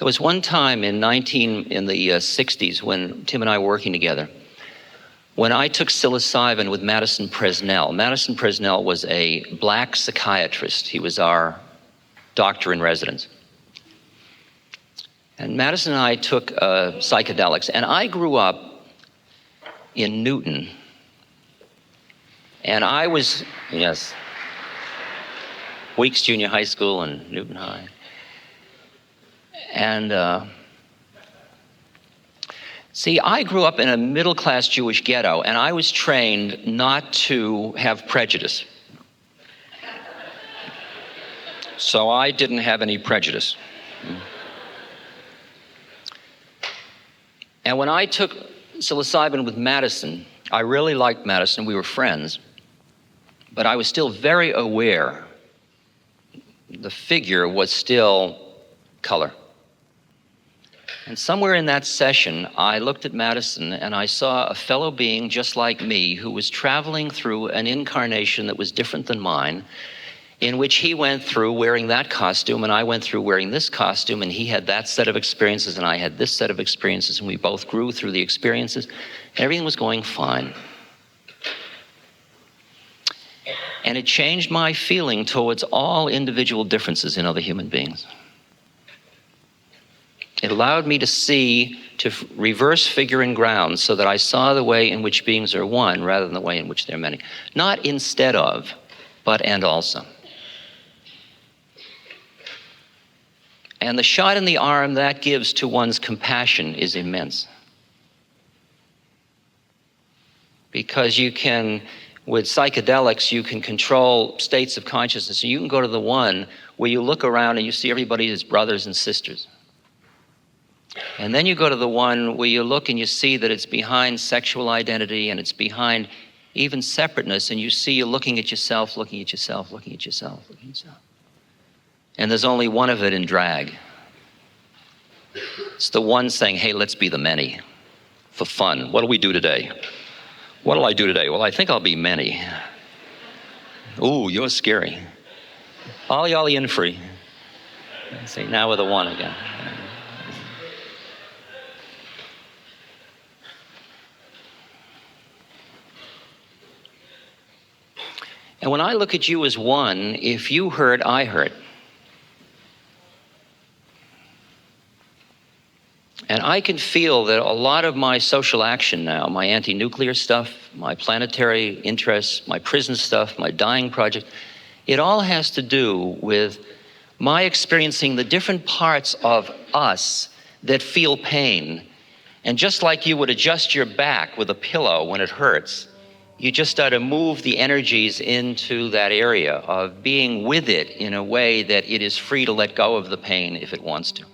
There was one time in the 60s when Tim and I were working together, when I took psilocybin with Madison Presnell. Madison Presnell was a black psychiatrist. He was our doctor in residence. And Madison and I took psychedelics, and I grew up in Newton. And I was, yes, Weeks Junior High School and Newton High. And see, I grew up in a middle-class Jewish ghetto, and I was trained not to have prejudice. So I didn't have any prejudice. And when I took psilocybin with Madison, I really liked Madison. We were friends. But I was still very aware. The figure was still color. And somewhere in that session, I looked at Madison and I saw a fellow being just like me who was traveling through an incarnation that was different than mine, in which he went through wearing that costume and I went through wearing this costume, and he had that set of experiences and I had this set of experiences, and we both grew through the experiences. Everything was going fine. And it changed my feeling towards all individual differences in other human beings. It allowed me to see, to reverse figure and ground, so that I saw the way in which beings are one rather than the way in which they're many. Not instead of, but and also. And the shot in the arm that gives to one's compassion is immense. Because you can, with psychedelics, you can control states of consciousness. You can go to the one where you look around and you see everybody as brothers and sisters. And then you go to the one where you look and you see that it's behind sexual identity and it's behind even separateness, and you see you're looking at yourself, looking at yourself, looking at yourself, looking at yourself. And there's only one of it in drag. It's the one saying, hey, let's be the many for fun. What do we do today? What'll I do today? Well, I think I'll be many. Ooh, you're scary. Ollie, ollie, in free. See, now we're the one again. And when I look at you as one, if you hurt, I hurt. And I can feel that a lot of my social action now, my anti-nuclear stuff, my planetary interests, my prison stuff, my dying project, it all has to do with my experiencing the different parts of us that feel pain. And just like you would adjust your back with a pillow when it hurts, you just start to move the energies into that area of being with it in a way that it is free to let go of the pain if it wants to.